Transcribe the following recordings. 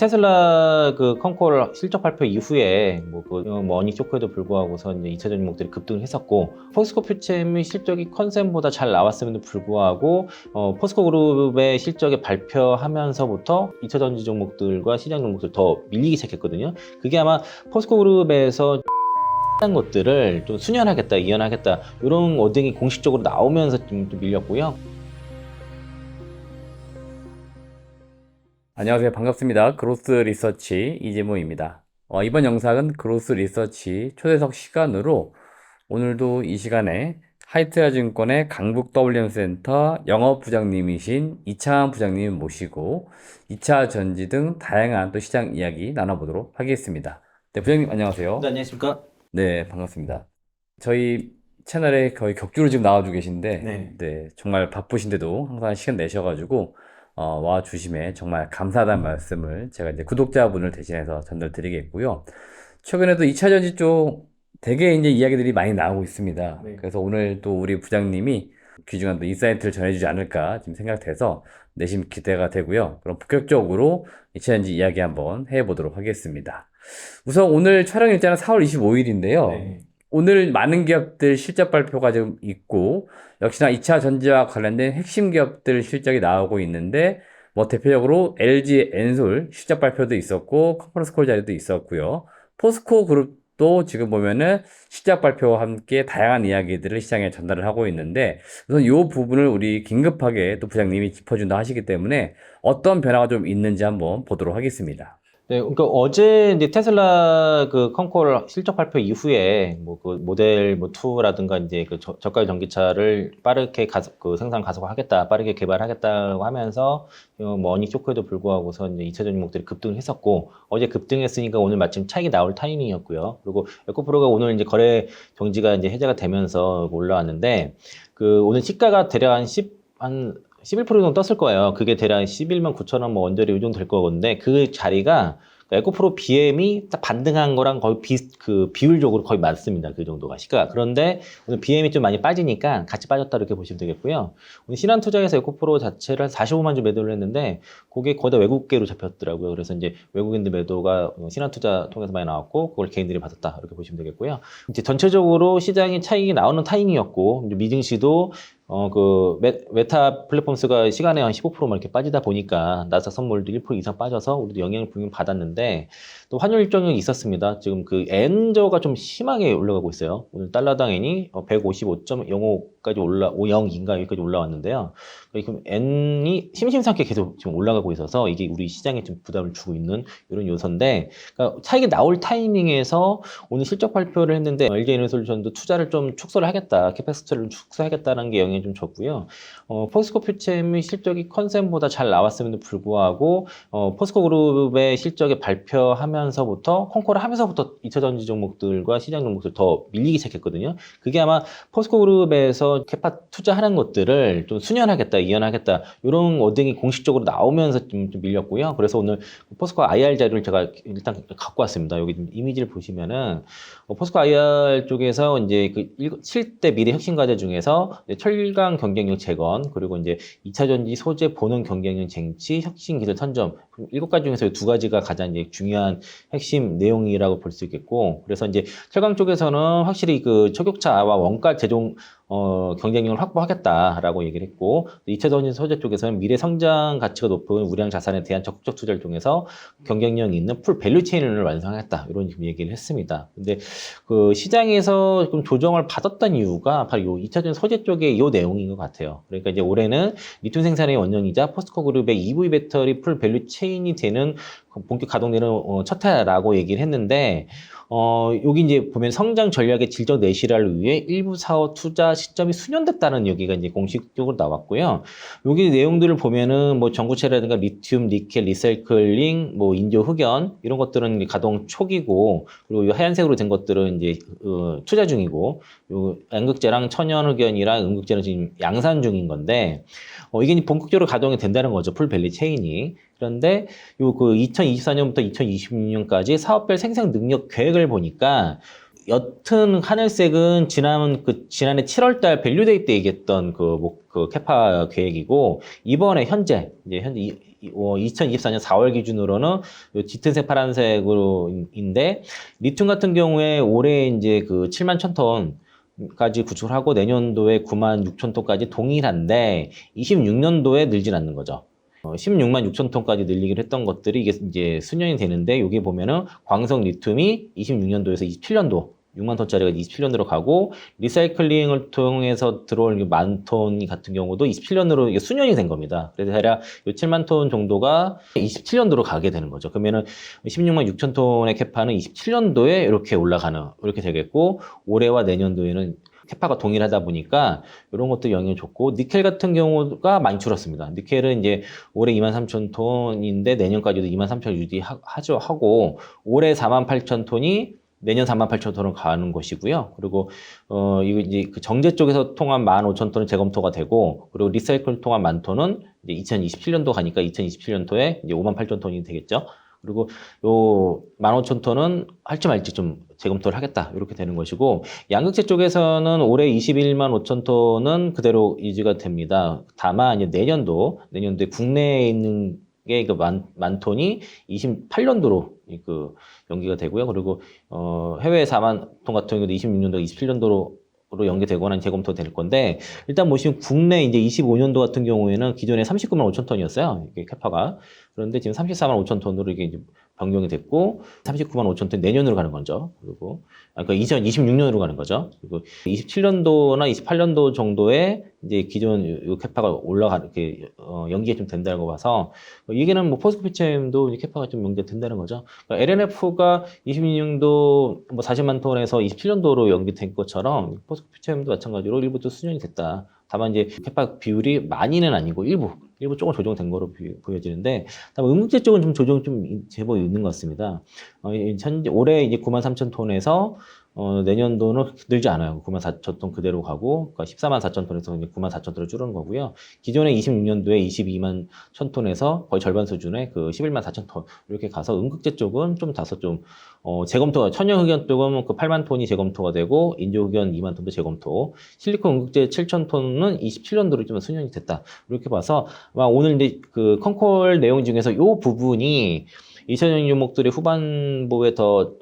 테슬라 그 컨코어 실적 발표 이후에 뭐 어닝 쇼크에도 불구하고서 이제 2차 종목들이 급등을 했었고, 포스코 퓨체미 실적이 컨센보다 잘 나왔음에도 불구하고 포스코 그룹의 실적에 발표하면서부터 2차 전지 종목들과 시장 종목들 더 밀리기 시작했거든요. 그게 아마 포스코 그룹에서 한 것들을 좀 수년하겠다, 이연하겠다 이런 워딩이 공식적으로 나오면서 좀 밀렸고요. 안녕하세요. 반갑습니다. 그로스 리서치 이재모입니다. 이번 영상은 그로스 리서치 초대석 시간으로 오늘도 이 시간에 하이트라 증권의 강북 WM센터 영업부장님이신 이창환 부장님 모시고 2차 전지 등 다양한 또 시장 이야기 나눠보도록 하겠습니다. 네, 부장님 안녕하세요. 네, 안녕하십니까? 네, 반갑습니다. 저희 채널에 거의 격주로 지금 나와주고 계신데, 네. 정말 바쁘신데도 항상 시간 내셔가지고, 와 주심에 정말 감사하다는 말씀을 제가 이제 구독자분을 대신해서 전달드리겠고요. 최근에도 2차 전지 쪽 되게 이제 이야기들이 많이 나오고 있습니다. 네. 그래서 오늘 또 우리 부장님이 귀중한 또 인사이트를 전해주지 않을까 지금 생각돼서 내심 기대가 되고요. 그럼 본격적으로 2차 전지 이야기 한번 해보도록 하겠습니다. 우선 오늘 촬영 일자는 4월 25일인데요. 네. 오늘 많은 기업들 실적 발표가 좀 있고, 역시나 2차 전지와 관련된 핵심 기업들 실적이 나오고 있는데, 뭐 대표적으로 LG 엔솔 실적 발표도 있었고, 컨퍼런스 콜 자리도 있었고요. 포스코 그룹도 지금 보면은 실적 발표와 함께 다양한 이야기들을 시장에 전달을 하고 있는데, 우선 이 부분을 우리 긴급하게 또 부장님이 짚어준다 하시기 때문에 어떤 변화가 좀 있는지 한번 보도록 하겠습니다. 네, 그러니까 어제 이제 테슬라 그 컨코어 실적 발표 이후에 뭐 그 모델 뭐 2라든가 이제 그 저가 전기차를 빠르게 생산 가속화하겠다, 빠르게 개발하겠다고 하면서 뭐 어닝 쇼크에도 불구하고서 이제 2차 종목들이 급등을 했었고, 어제 급등했으니까 오늘 마침 차익이 나올 타이밍이었고요. 그리고 에코프로가 오늘 이제 거래 정지가 이제 해제가 되면서 올라왔는데, 그 오늘 시가가 대략 한 11% 정도 떴을 거예요. 그게 대략 11만 9천 원 뭐 언저리 이 정도 될 거건데, 그 자리가 에코프로 BM이 딱 반등한 거랑 거의 비율적으로 거의 맞습니다. 그 정도가 시가. 그런데 오늘 BM이 좀 많이 빠지니까 같이 빠졌다 이렇게 보시면 되겠고요. 오늘 신한투자에서 에코프로 자체를 한 45만 주 매도를 했는데, 그게 거의 다 외국계로 잡혔더라고요. 그래서 이제 외국인들 매도가 신한투자 통해서 많이 나왔고, 그걸 개인들이 받았다 이렇게 보시면 되겠고요. 이제 전체적으로 시장이 차익이 나오는 타이밍이었고, 미증시도 메타 플랫폼스가 시간에 한 15%만 이렇게 빠지다 보니까 나스닥 선물도 1% 이상 빠져서 우리도 영향을 분명 받았는데, 또 환율 일정이 있었습니다. 지금 그 엔저가 좀 심하게 올라가고 있어요. 오늘 달러당 엔이 155.05까지 50인가 여기까지 올라왔는데요. 그럼 엔이 심심찮게 계속 지금 올라가고 있어서 이게 우리 시장에 좀 부담을 주고 있는 이런 요소인데, 그러니까 차익이 나올 타이밍에서 오늘 실적 발표를 했는데 LG에너지솔루션도 투자를 좀 축소를 하겠다, 캐펙스트를 축소하겠다는 게 영향이 좀 줬고요. 포스코 퓨체미 실적이 컨센보다 잘 나왔음에도 불구하고 포스코 그룹의 실적에 발표하면서부터 컨코어를 하면서부터 2차 전지 종목들과 시장 종목들 더 밀리기 시작했거든요. 그게 아마 포스코 그룹에서 캐파 투자하는 것들을 좀 수년하겠다, 이연하겠다 이런 워딩이 공식적으로 나오면서 좀 밀렸고요. 그래서 오늘 포스코 IR 자료를 제가 일단 갖고 왔습니다. 여기 이미지를 보시면은 포스코 IR 쪽에서 이제 그 7대 미래 혁신 과제 중에서 철강 경쟁력 재건, 그리고 이제 2차 전지 소재 보는 경쟁력 쟁취, 혁신 기술 선점, 7가지 중에서 2가지가 가장 이제 중요한 핵심 내용이라고 볼 수 있겠고, 그래서 이제 철강 쪽에서는 확실히 그 초격차와 원가 제종 경쟁력을 확보하겠다라고 얘기를 했고, 2차 전지 소재 쪽에서는 미래 성장 가치가 높은 우량 자산에 대한 적극적 투자를 통해서 경쟁력 있는 풀 밸류 체인을 완성하겠다 이런 얘기를 했습니다. 근데 그 시장에서 좀 조정을 받았던 이유가 바로 요 2차 전지 소재 쪽의 이 내용인 것 같아요. 그러니까 이제 올해는 리튬 생산의 원년이자 포스코 그룹의 EV 배터리 풀 밸류 체인이 되는 본격 가동되는 첫 해라고 얘기를 했는데, 여기 이제 보면 성장 전략의 질적 내실화를 위해 일부 사업 투자 시점이 수년됐다는 여기가 이제 공식적으로 나왔고요. 여기 내용들을 보면은 뭐 전구체라든가 리튬, 니켈, 리사이클링, 뭐 인조 흑연 이런 것들은 가동 초기고, 그리고 이 하얀색으로 된 것들은 이제 투자 중이고, 요 양극재랑 천연 흑연이랑 음극재는 지금 양산 중인 건데, 이게 이제 본격적으로 가동이 된다는 거죠. 풀 밸류 체인이. 그런데 요 그 2024년부터 2026년까지 사업별 생산 능력 계획을 보니까, 옅은 하늘색은 지난해 7월달 밸류데이 때 얘기했던 그 캐파 계획이고, 이번에 현재 2024년 4월 기준으로는 요 짙은색 파란색으로인데 리튬 같은 경우에 올해 이제 그 7만 1,000톤까지 구축을 하고 내년도에 9만 6천 톤까지 동일한데 26년도에 늘진 않는 거죠. 16만 6천 톤까지 늘리기로 했던 것들이 이게 이제 수년이 되는데 여기 보면은 광석 리튬이 26년도에서 27년도 6만 톤짜리가 27년으로 가고 리사이클링을 통해서 들어올 10,000톤 같은 경우도 27년으로 이게 수년이 된 겁니다. 그래서 대략 요 7만 톤 정도가 27년도로 가게 되는 거죠. 그러면은 16만 6천 톤의 캐파는 27년도에 이렇게 올라가는 이렇게 되겠고 올해와 내년도에는 캐파가 동일하다 보니까 이런 것도 영향이 좋고 니켈 같은 경우가 많이 줄었습니다. 니켈은 이제 올해 23,000톤인데 내년까지도 23,000 유지하고 올해 48,000톤이 내년 48,000톤은 가는 것이고요. 그리고 이거 이제 그 정제 쪽에서 통한 15,000톤은 재검토가 되고 그리고 리사이클 통한 10,000톤은 이제 2027년도 가니까 2027년도에 이제 58,000톤이 되겠죠. 그리고 요 15,000톤은 할지 말지 좀 재검토를 하겠다 이렇게 되는 것이고 양극재 쪽에서는 올해 21만 5천 톤은 그대로 유지가 됩니다. 다만 이제 내년도에 국내에 있는 게 그 만 톤이 28년도로 그 연기가 되고요. 그리고 해외 4만 톤 같은 경우도 26년도, 27년도로 연계되거나 재검토 될 건데 일단 보시면 국내 이제 25년도 같은 경우에는 기존에 39만 5천 톤이었어요. 이게 캐파가. 그런데 지금 34만 5천 톤으로 이게 이제 변경이 됐고 39만 5천 톤 그러니까 2026년으로 가는 거죠. 그리고 27년도나 28년도 정도에 이제 기존 요 캐파가 이렇게 연기가 좀 된다고 봐서 얘기는 뭐 포스코 PCM도 캐파가 좀 연기가 된다는 거죠. 그러니까 LNF가 26년도 뭐 40만 톤에서 27년도로 연기된 것처럼 포스코 PCM도 마찬가지로 일부 또 수년이 됐다. 다만 이제 캐파 비율이 많이는 아니고 일부 조금 조정된 거로 보여지는데, 다만 음극재 쪽은 좀 조정이 좀 제법 있는 것 같습니다. 현재 올해 이제 9만 3천 톤에서 내년도는 늘지 않아요. 9만 4천 톤 그대로 가고, 그러니까 14만 4천 톤에서 이제 9만 4천 톤을 줄이는 거고요. 기존에 26년도에 22만 1천 톤에서 거의 절반 수준의 그 11만 4천 톤 이렇게 가서 음극재 쪽은 좀 다소 좀 재검토가 천연흑연 쪽은 그 8만 톤이 재검토가 되고 인조흑연 2만 톤도 재검토, 실리콘 음극재 7천 톤은 27년도로 좀 수년이 됐다. 이렇게 봐서 아마 오늘 이제 그 컨콜 내용 중에서 이 부분이 2000년 유목들의 후반부에 더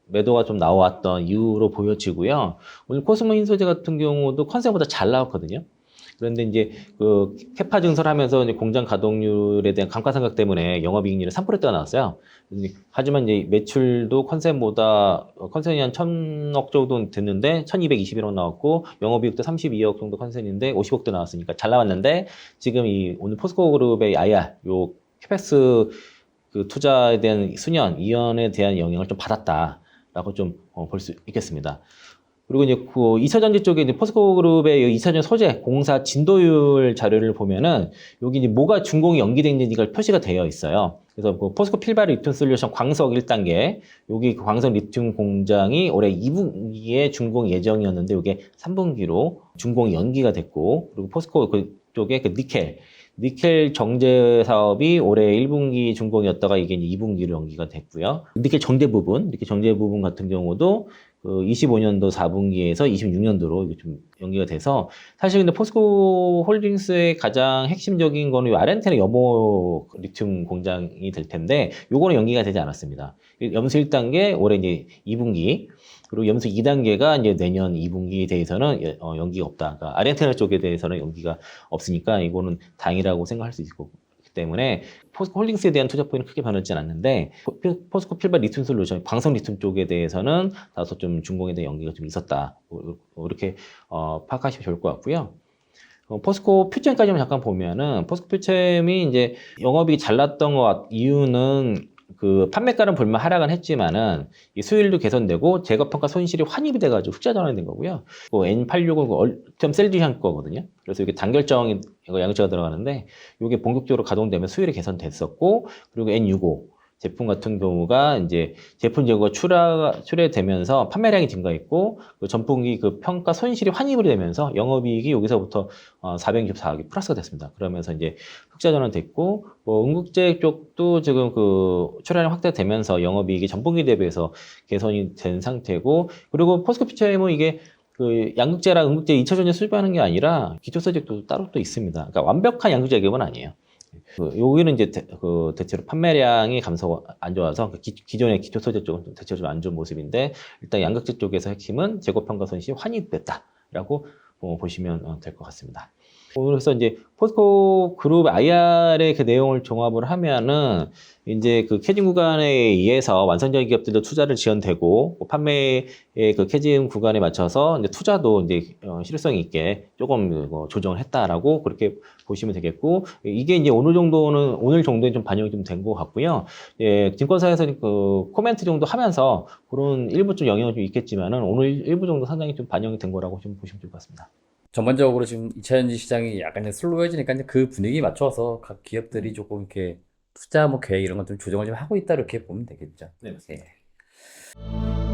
매도가 좀 나왔던 이유로 보여지고요. 오늘 코스모 흰소재 같은 경우도 컨센보다 잘 나왔거든요. 그런데 이제 그 캐파 증설을 하면서 이제 공장 가동률에 대한 감가상각 때문에 영업이익률이 3%대가 나왔어요. 하지만 이제 매출도 컨센이 한 1,000억 정도 됐는데 1,221억 나왔고 영업이익도 32억 정도 컨센인데 50억대 나왔으니까 잘 나왔는데 지금 오늘 포스코 그룹의 IR 요 캐펙스 그 투자에 대한 수년, 이연에 대한 영향을 좀 받았다라고 좀 볼 수 있겠습니다. 그리고 이제 그 2차전지 쪽에 이제 포스코 그룹의 2차전 소재 공사 진도율 자료를 보면은 여기 이제 뭐가 준공이 연기됐는지가 표시가 되어 있어요. 그래서 그 포스코 필바리 리튬 솔루션 광석 1단계 여기 그 광석 리튬 공장이 올해 2분기에 준공 예정이었는데 이게 3분기로 준공이 연기가 됐고, 그리고 포스코 그쪽에 그 니켈 정제 사업이 올해 1분기 준공이었다가 이게 이제 2분기로 연기가 됐고요. 니켈 정제 부분 같은 경우도 그 25년도 4분기에서 26년도로 이게 좀 연기가 돼서, 사실 근데 포스코 홀딩스의 가장 핵심적인 거는 이 아르헨티나 염호 리튬 공장이 될 텐데 요거는 연기가 되지 않았습니다. 염수 1단계 올해 이제 2분기, 그리고 염수 2단계가 이제 내년 2분기에 대해서는 연기가 없다. 그러니까 아르헨티나 쪽에 대해서는 연기가 없으니까 이거는 다행이라고 생각할 수 있고, 때문에 포스코 홀딩스에 대한 투자 포인트는 크게 변하지 않았는데 포스코 필바 리튬 솔루션 광석 리튬 쪽에 대해서는 다소 좀 준공에 대한 연기가 좀 있었다. 이렇게 파악하시면 좋을 것 같고요. 포스코 퓨처엠까지만 잠깐 보면은 포스코 퓨처엠이 이제 영업이익이 잘 났던 이유는 그 판매가는 불만 하락은 했지만은 이 수율도 개선되고 재고평가 손실이 환입이 돼가지고 흑자 전환이 된 거고요. 그 N86은 얼텀 셀지향 거거든요. 그래서 이게 단결정이 양극재가 들어가는데 이게 본격적으로 가동되면 수율이 개선됐었고, 그리고 N65 제품 같은 경우가 이제 제품 재고가 출하되면서 판매량이 증가했고, 그 전분기 그 평가 손실이 환입이 되면서 영업이익이 여기서부터 464억이 플러스가 됐습니다. 그러면서 이제 흑자 전환됐고, 뭐 음극재 쪽도 지금 그 출하량 확대되면서 영업이익이 전분기 대비해서 개선이 된 상태고, 그리고 포스코 퓨처엠은 이게 그 양극재랑 음극재 2차전지 수입하는 게 아니라 기초소재도 따로 또 있습니다. 그러니까 완벽한 양극재 기업은 아니에요. 여기는 이제 대체로 판매량이 안 좋아서 기존의 기초 소재 쪽은 좀 대체로 좀 안 좋은 모습인데 일단 양극재 쪽에서 핵심은 재고 평가 손실이 환입됐다라고 보시면 될 것 같습니다. 그래서 이제 포스코 그룹 IR의 그 내용을 종합을 하면은 이제 그 캐즘 구간에 의해서 완성적인 기업들도 투자를 지원되고 판매의 그 캐즘 구간에 맞춰서 이제 투자도 이제 실효성 있게 조금 조정을 했다라고 그렇게 보시면 되겠고 이게 이제 오늘 정도는 좀 반영이 좀 된 것 같고요. 예, 증권사에서 그 코멘트 정도 하면서 그런 일부 좀 영향은 좀 있겠지만은 오늘 일부 정도 상당히 좀 반영이 된 거라고 좀 보시면 될 것 같습니다. 전반적으로 지금 2차 전지 시장이 약간 슬로우해지니까 이제 그 분위기에 맞춰서 각 기업들이 조금 이렇게 투자 뭐 계획 이런 것 좀 조정을 좀 하고 있다 이렇게 보면 되겠죠. 네, 맞습니다. 예.